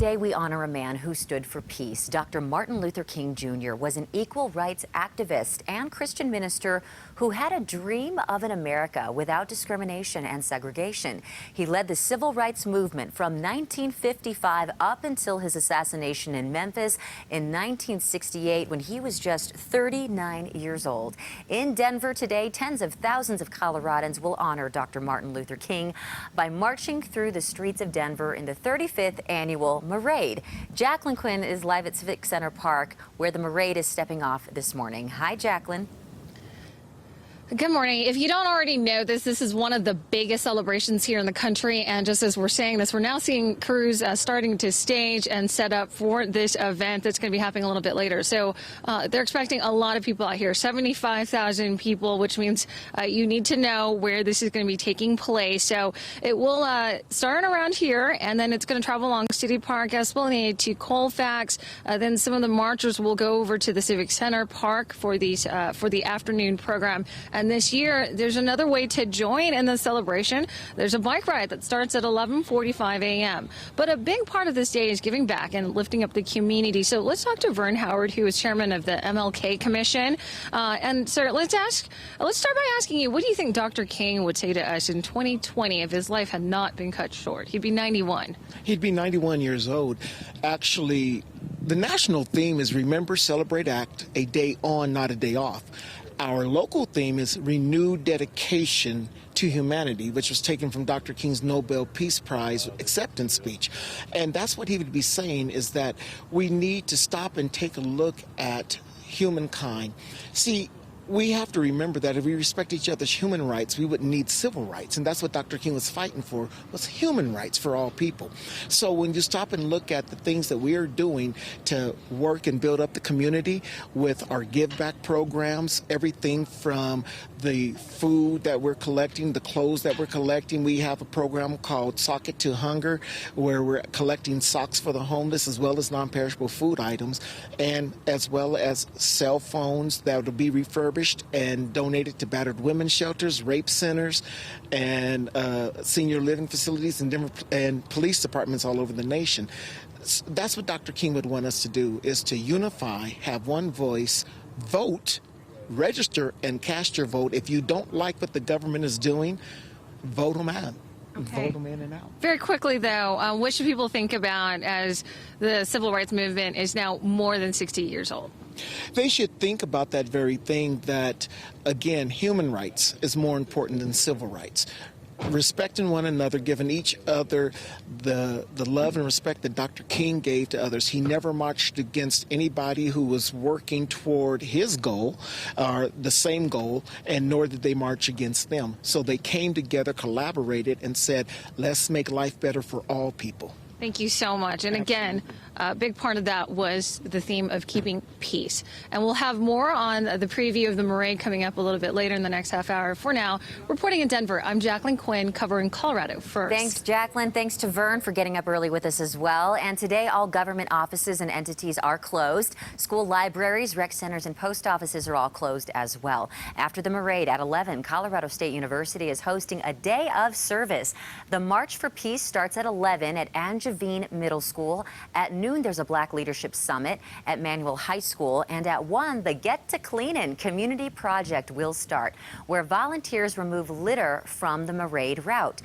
Today we honor a man who stood for peace. Dr. Martin Luther King Jr. was an equal rights activist and Christian minister who had a dream of an America without discrimination and segregation. He led the civil rights movement from 1955 up until his assassination in Memphis in 1968 when he was just 39 years old. In Denver today, tens of thousands of Coloradans will honor Dr. Martin Luther King by marching through the streets of Denver in the 35th annual Marade. Jacqueline Quinn is live at Civic Center Park, where the Marade is stepping off this morning. Hi, Jacqueline. Good morning. If you don't already know this is one of the biggest celebrations here in the country. And just as we're saying this, we're now seeing crews starting to stage and set up for this event that's going to be happening a little bit later. So they're expecting a lot of people out here, 75,000 people, which means you need to know where this is going to be taking place. So it will start around here, and then it's going to travel along City Park, Esplanade to Colfax. Then some of the marchers will go over to the Civic Center Park for these for the afternoon program. And this year, there's another way to join in the celebration. There's a bike ride that starts at 11:45 a.m. But a big part of this day is giving back and lifting up the community. So let's talk to Vern Howard, who is chairman of the MLK Commission. And sir, let's start by asking you, what do you think Dr. King would say to us in 2020 if his life had not been cut short? He'd be 91. He'd be 91 years old. Actually, the national theme is Remember, Celebrate, Act, a day on, not a day off. Our local theme is Renewed Dedication to Humanity, which was taken from Dr. King's Nobel Peace Prize acceptance speech. And that's what he would be saying, is that we need to stop and take a look at humankind. See, we have to remember that if we respect each other's human rights, we wouldn't need civil rights. And that's what Dr. King was fighting for, was human rights for all people. So when you stop and look at the things that we are doing to work and build up the community with our give back programs, everything from the food that we're collecting, the clothes that we're collecting. We have a program called Sock It to Hunger, where we're collecting socks for the homeless as well as non-perishable food items, and as well as cell phones that will be refurbished and donated to battered women's shelters, rape centers, and senior living facilities and police departments all over the nation. That's what Dr. King would want us to do, is to unify, have one voice, vote, register, and cast your vote. If you don't like what the government is doing, vote them out. Okay. Vote them in and out. Very quickly, though, what should people think about as the civil rights movement is now more than 60 years old? They should think about that very thing, that, again, human rights is more important than civil rights. Respecting one another, giving each other the love and respect that Dr. King gave to others. He never marched against anybody who was working toward his goal, or the same goal, and nor did they march against them. So they came together, collaborated, and said, let's make life better for all people. Thank you so much. And again, a big part of that was the theme of keeping peace. And we'll have more on the preview of the Marade coming up a little bit later in the next half hour. For now, reporting in Denver, I'm Jacqueline Quinn, covering Colorado First. Thanks, Jacqueline. Thanks to Vern for getting up early with us as well. And today, all government offices and entities are closed. School libraries, rec centers, and post offices are all closed as well. After the Marade at 11, Colorado State University is hosting a day of service. The March for Peace starts at 11 at Angevine Middle School. At noon, there's a Black Leadership Summit at Manual High School. And at 1, the Get to Cleanin' Community Project will start, where volunteers remove litter from the Marade route.